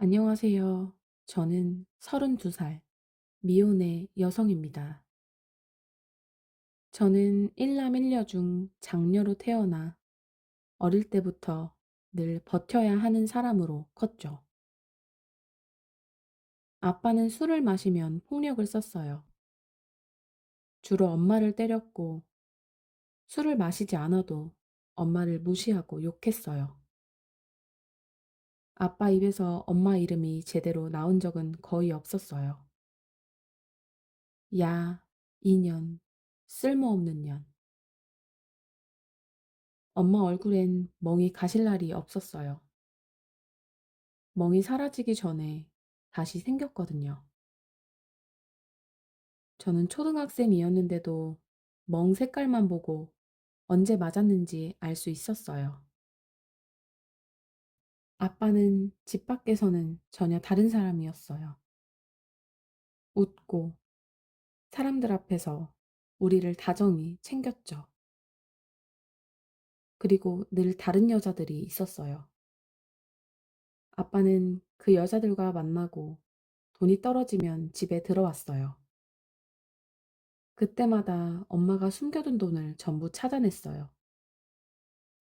안녕하세요. 저는 32살 미혼의 여성입니다. 저는 일남 일녀 중 장녀로 태어나 어릴 때부터 늘 버텨야 하는 사람으로 컸죠. 아빠는 술을 마시면 폭력을 썼어요. 주로 엄마를 때렸고 술을 마시지 않아도 엄마를 무시하고 욕했어요. 아빠 입에서 엄마 이름이 제대로 나온 적은 거의 없었어요. 야, 이년, 쓸모없는 년. 엄마 얼굴엔 멍이 가실 날이 없었어요. 멍이 사라지기 전에 다시 생겼거든요. 저는 초등학생이었는데도 멍 색깔만 보고 언제 맞았는지 알 수 있었어요. 아빠는 집 밖에서는 전혀 다른 사람이었어요. 웃고 사람들 앞에서 우리를 다정히 챙겼죠. 그리고 늘 다른 여자들이 있었어요. 아빠는 그 여자들과 만나고 돈이 떨어지면 집에 들어왔어요. 그때마다 엄마가 숨겨둔 돈을 전부 찾아냈어요.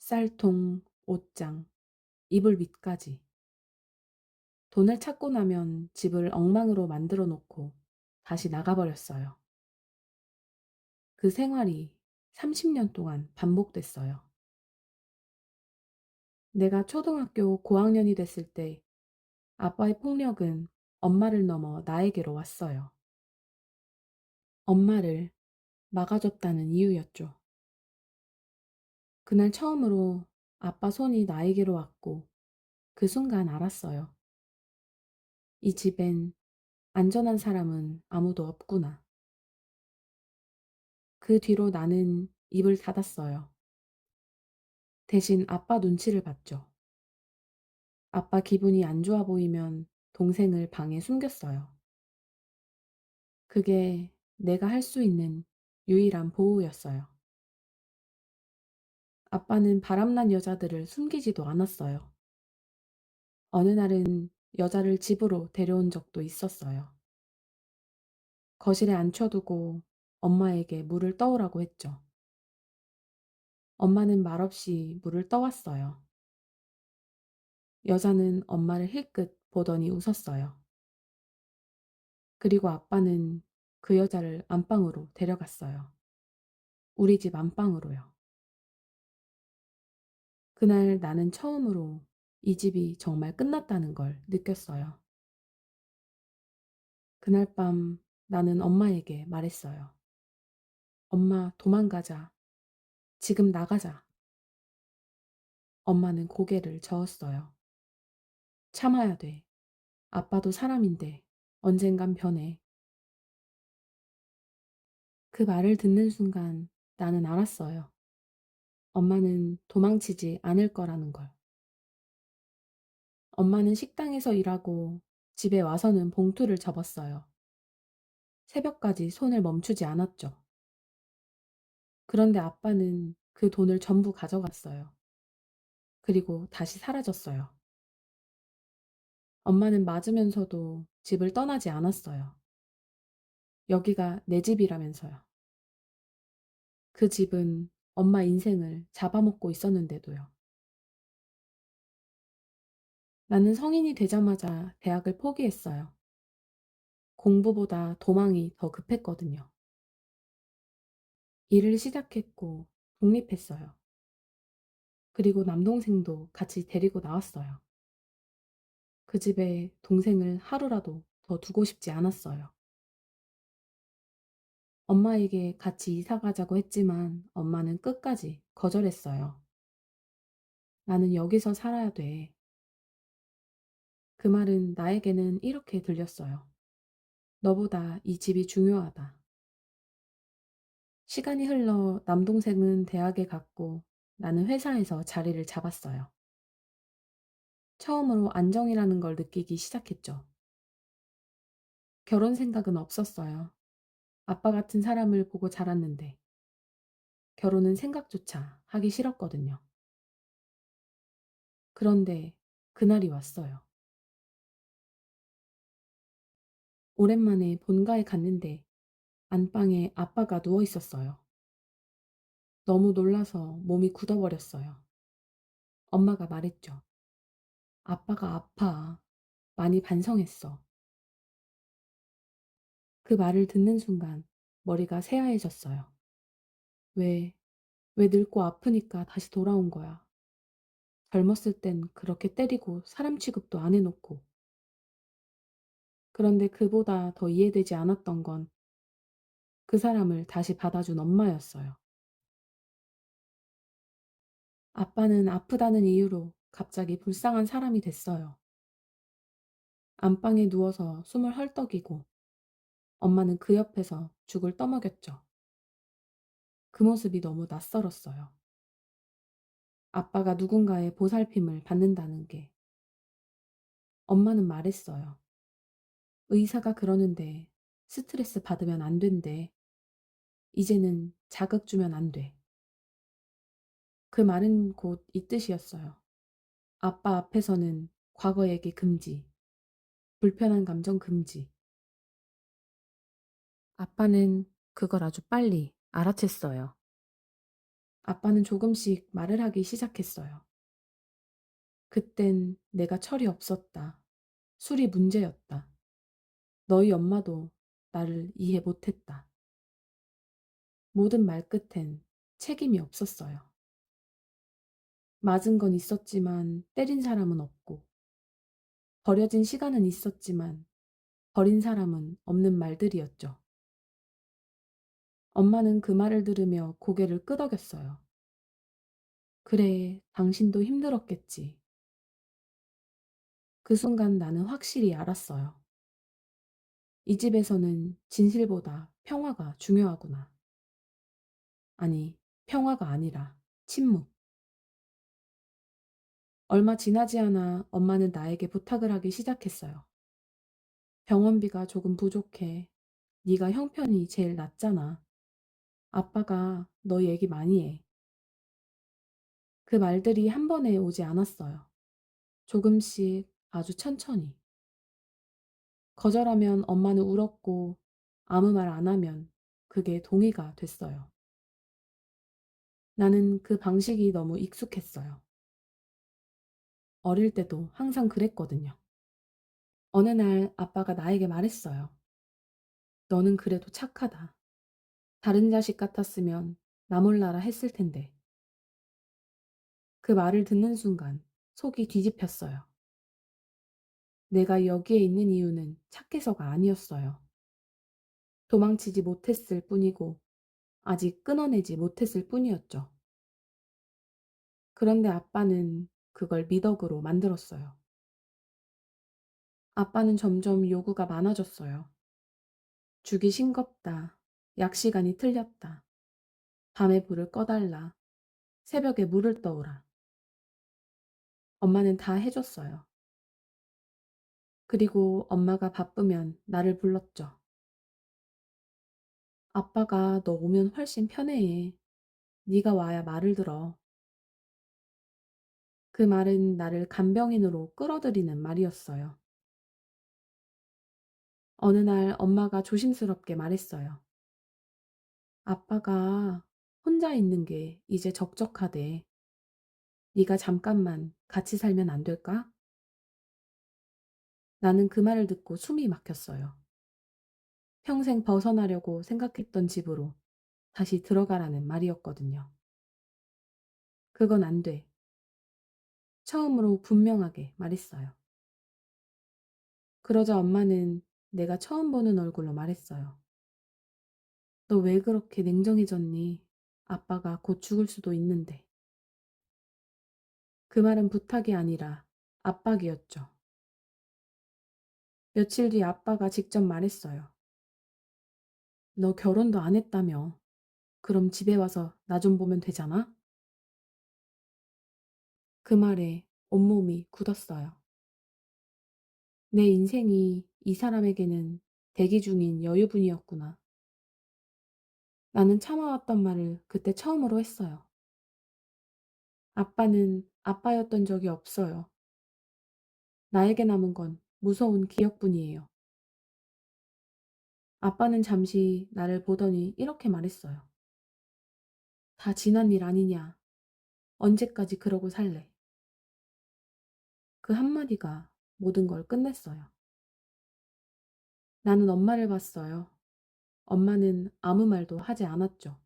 쌀통, 옷장, 이불 밑까지. 돈을 찾고 나면 집을 엉망으로 만들어 놓고 다시 나가버렸어요. 그 생활이 30년 동안 반복됐어요. 내가 초등학교 고학년이 됐을 때 아빠의 폭력은 엄마를 넘어 나에게로 왔어요. 엄마를 막아줬다는 이유였죠. 그날 처음으로 아빠 손이 나에게로 왔고 그 순간 알았어요. 이 집엔 안전한 사람은 아무도 없구나. 그 뒤로 나는 입을 닫았어요. 대신 아빠 눈치를 봤죠. 아빠 기분이 안 좋아 보이면 동생을 방에 숨겼어요. 그게 내가 할 수 있는 유일한 보호였어요. 아빠는 바람난 여자들을 숨기지도 않았어요. 어느 날은 여자를 집으로 데려온 적도 있었어요. 거실에 앉혀두고 엄마에게 물을 떠오라고 했죠. 엄마는 말없이 물을 떠왔어요. 여자는 엄마를 힐끗 보더니 웃었어요. 그리고 아빠는 그 여자를 안방으로 데려갔어요. 우리 집 안방으로요. 그날 나는 처음으로 이 집이 정말 끝났다는 걸 느꼈어요. 그날 밤 나는 엄마에게 말했어요. 엄마, 도망가자. 지금 나가자. 엄마는 고개를 저었어요. 참아야 돼. 아빠도 사람인데 언젠간 변해. 그 말을 듣는 순간 나는 알았어요. 엄마는 도망치지 않을 거라는 걸. 엄마는 식당에서 일하고 집에 와서는 봉투를 접었어요. 새벽까지 손을 멈추지 않았죠. 그런데 아빠는 그 돈을 전부 가져갔어요. 그리고 다시 사라졌어요. 엄마는 맞으면서도 집을 떠나지 않았어요. 여기가 내 집이라면서요. 그 집은 엄마 인생을 잡아먹고 있었는데도요. 나는 성인이 되자마자 대학을 포기했어요. 공부보다 도망이 더 급했거든요. 일을 시작했고 독립했어요. 그리고 남동생도 같이 데리고 나왔어요. 그 집에 동생을 하루라도 더 두고 싶지 않았어요. 엄마에게 같이 이사 가자고 했지만 엄마는 끝까지 거절했어요. 나는 여기서 살아야 돼. 그 말은 나에게는 이렇게 들렸어요. 너보다 이 집이 중요하다. 시간이 흘러 남동생은 대학에 갔고 나는 회사에서 자리를 잡았어요. 처음으로 안정이라는 걸 느끼기 시작했죠. 결혼 생각은 없었어요. 아빠 같은 사람을 보고 자랐는데 결혼은 생각조차 하기 싫었거든요. 그런데 그날이 왔어요. 오랜만에 본가에 갔는데 안방에 아빠가 누워 있었어요. 너무 놀라서 몸이 굳어버렸어요. 엄마가 말했죠. 아빠가 아파. 많이 반성했어. 그 말을 듣는 순간 머리가 새하얘졌어요. 왜, 왜 늙고 아프니까 다시 돌아온 거야. 젊었을 땐 그렇게 때리고 사람 취급도 안 해놓고. 그런데 그보다 더 이해되지 않았던 건 그 사람을 다시 받아준 엄마였어요. 아빠는 아프다는 이유로 갑자기 불쌍한 사람이 됐어요. 안방에 누워서 숨을 헐떡이고 엄마는 그 옆에서 죽을 떠먹였죠. 그 모습이 너무 낯설었어요. 아빠가 누군가의 보살핌을 받는다는 게. 엄마는 말했어요. 의사가 그러는데 스트레스 받으면 안 된대. 이제는 자극 주면 안 돼. 그 말은 곧 이 뜻이었어요. 아빠 앞에서는 과거 얘기 금지, 불편한 감정 금지. 아빠는 그걸 아주 빨리 알아챘어요. 아빠는 조금씩 말을 하기 시작했어요. 그땐 내가 철이 없었다. 술이 문제였다. 너희 엄마도 나를 이해 못했다. 모든 말 끝엔 책임이 없었어요. 맞은 건 있었지만 때린 사람은 없고, 버려진 시간은 있었지만 버린 사람은 없는 말들이었죠. 엄마는 그 말을 들으며 고개를 끄덕였어요. 그래, 당신도 힘들었겠지. 그 순간 나는 확실히 알았어요. 이 집에서는 진실보다 평화가 중요하구나. 아니, 평화가 아니라 침묵. 얼마 지나지 않아 엄마는 나에게 부탁을 하기 시작했어요. 병원비가 조금 부족해. 네가 형편이 제일 낫잖아. 아빠가 너 얘기 많이 해. 그 말들이 한 번에 오지 않았어요. 조금씩 아주 천천히. 거절하면 엄마는 울었고 아무 말 안 하면 그게 동의가 됐어요. 나는 그 방식이 너무 익숙했어요. 어릴 때도 항상 그랬거든요. 어느 날 아빠가 나에게 말했어요. 너는 그래도 착하다. 다른 자식 같았으면 나 몰라라 했을 텐데. 그 말을 듣는 순간 속이 뒤집혔어요. 내가 여기에 있는 이유는 착해서가 아니었어요. 도망치지 못했을 뿐이고 아직 끊어내지 못했을 뿐이었죠. 그런데 아빠는 그걸 미덕으로 만들었어요. 아빠는 점점 요구가 많아졌어요. 죽이 싱겁다. 약 시간이 틀렸다. 밤에 불을 꺼달라. 새벽에 물을 떠오라. 엄마는 다 해줬어요. 그리고 엄마가 바쁘면 나를 불렀죠. 아빠가 너 오면 훨씬 편해. 네가 와야 말을 들어. 그 말은 나를 간병인으로 끌어들이는 말이었어요. 어느 날 엄마가 조심스럽게 말했어요. 아빠가 혼자 있는 게 이제 적적하대. 네가 잠깐만 같이 살면 안 될까? 나는 그 말을 듣고 숨이 막혔어요. 평생 벗어나려고 생각했던 집으로 다시 들어가라는 말이었거든요. 그건 안 돼. 처음으로 분명하게 말했어요. 그러자 엄마는 내가 처음 보는 얼굴로 말했어요. 너 왜 그렇게 냉정해졌니? 아빠가 곧 죽을 수도 있는데. 그 말은 부탁이 아니라 압박이었죠. 며칠 뒤 아빠가 직접 말했어요. 너 결혼도 안 했다며. 그럼 집에 와서 나 좀 보면 되잖아? 그 말에 온몸이 굳었어요. 내 인생이 이 사람에게는 대기 중인 여유분이었구나. 나는 참아왔던 말을 그때 처음으로 했어요. 아빠는 아빠였던 적이 없어요. 나에게 남은 건 무서운 기억뿐이에요. 아빠는 잠시 나를 보더니 이렇게 말했어요. 다 지난 일 아니냐. 언제까지 그러고 살래. 그 한마디가 모든 걸 끝냈어요. 나는 엄마를 봤어요. 엄마는 아무 말도 하지 않았죠.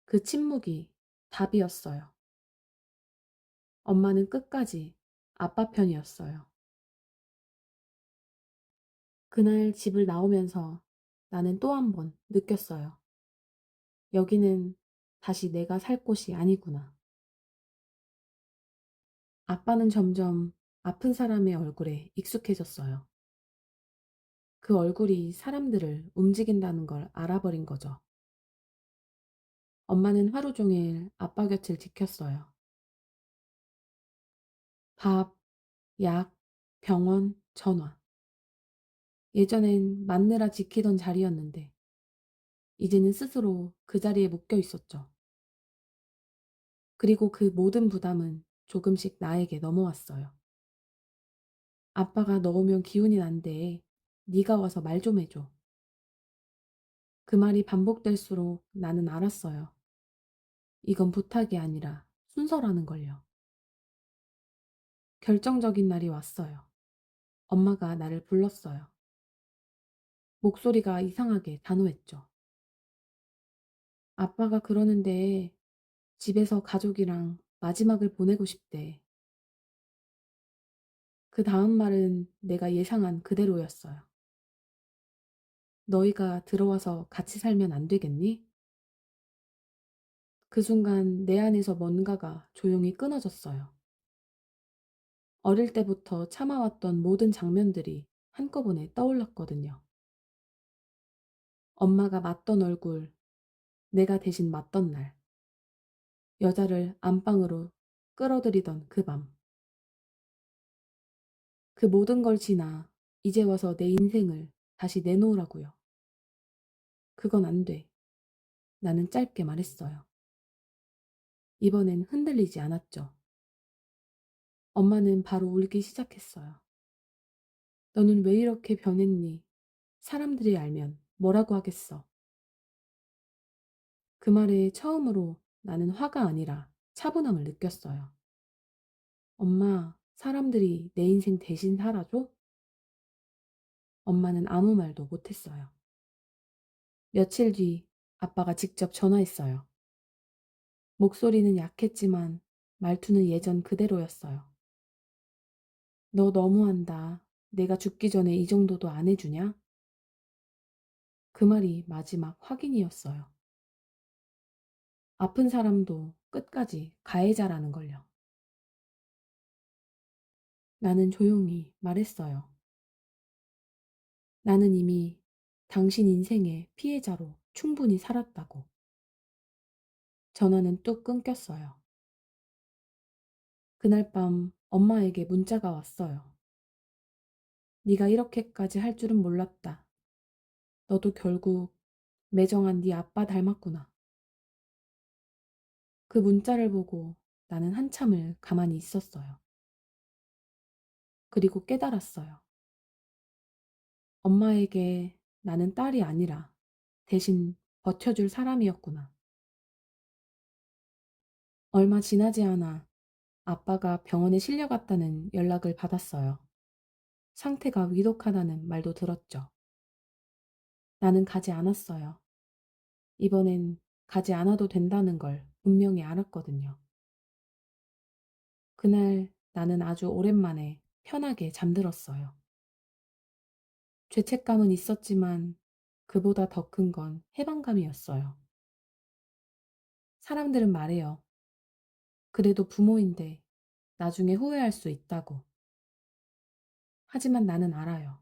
그 침묵이 답이었어요. 엄마는 끝까지 아빠 편이었어요. 그날 집을 나오면서 나는 또 한 번 느꼈어요. 여기는 다시 내가 살 곳이 아니구나. 아빠는 점점 아픈 사람의 얼굴에 익숙해졌어요. 그 얼굴이 사람들을 움직인다는 걸 알아버린 거죠. 엄마는 하루 종일 아빠 곁을 지켰어요. 밥, 약, 병원, 전화. 예전엔 맞느라 지키던 자리였는데, 이제는 스스로 그 자리에 묶여 있었죠. 그리고 그 모든 부담은 조금씩 나에게 넘어왔어요. 아빠가 너 오면 기운이 난대. 네가 와서 말 좀 해줘. 그 말이 반복될수록 나는 알았어요. 이건 부탁이 아니라 순서라는 걸요. 결정적인 날이 왔어요. 엄마가 나를 불렀어요. 목소리가 이상하게 단호했죠. 아빠가 그러는데 집에서 가족이랑 마지막을 보내고 싶대. 그 다음 말은 내가 예상한 그대로였어요. 너희가 들어와서 같이 살면 안 되겠니? 그 순간 내 안에서 뭔가가 조용히 끊어졌어요. 어릴 때부터 참아왔던 모든 장면들이 한꺼번에 떠올랐거든요. 엄마가 맞던 얼굴, 내가 대신 맞던 날, 여자를 안방으로 끌어들이던 그 밤. 그 모든 걸 지나 이제 와서 내 인생을 다시 내놓으라고요. 그건 안 돼. 나는 짧게 말했어요. 이번엔 흔들리지 않았죠. 엄마는 바로 울기 시작했어요. 너는 왜 이렇게 변했니? 사람들이 알면 뭐라고 하겠어? 그 말에 처음으로 나는 화가 아니라 차분함을 느꼈어요. 엄마, 사람들이 내 인생 대신 살아줘? 엄마는 아무 말도 못했어요. 며칠 뒤 아빠가 직접 전화했어요. 목소리는 약했지만 말투는 예전 그대로였어요. 너 너무한다. 내가 죽기 전에 이 정도도 안 해주냐? 그 말이 마지막 확인이었어요. 아픈 사람도 끝까지 가해자라는 걸요. 나는 조용히 말했어요. 나는 이미 당신 인생의 피해자로 충분히 살았다고. 전화는 뚝 끊겼어요. 그날 밤 엄마에게 문자가 왔어요. 네가 이렇게까지 할 줄은 몰랐다. 너도 결국 매정한 네 아빠 닮았구나. 그 문자를 보고 나는 한참을 가만히 있었어요. 그리고 깨달았어요. 엄마에게 나는 딸이 아니라 대신 버텨줄 사람이었구나. 얼마 지나지 않아 아빠가 병원에 실려갔다는 연락을 받았어요. 상태가 위독하다는 말도 들었죠. 나는 가지 않았어요. 이번엔 가지 않아도 된다는 걸 분명히 알았거든요. 그날 나는 아주 오랜만에 편하게 잠들었어요. 죄책감은 있었지만 그보다 더 큰 건 해방감이었어요. 사람들은 말해요. 그래도 부모인데 나중에 후회할 수 있다고. 하지만 나는 알아요.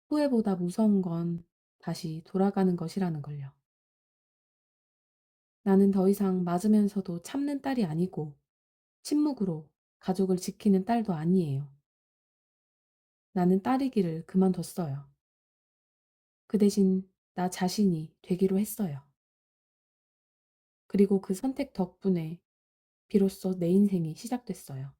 후회보다 무서운 건 다시 돌아가는 것이라는 걸요. 나는 더 이상 맞으면서도 참는 딸이 아니고 침묵으로 가족을 지키는 딸도 아니에요. 나는 딸이기를 그만뒀어요. 그 대신 나 자신이 되기로 했어요. 그리고 그 선택 덕분에 비로소 내 인생이 시작됐어요.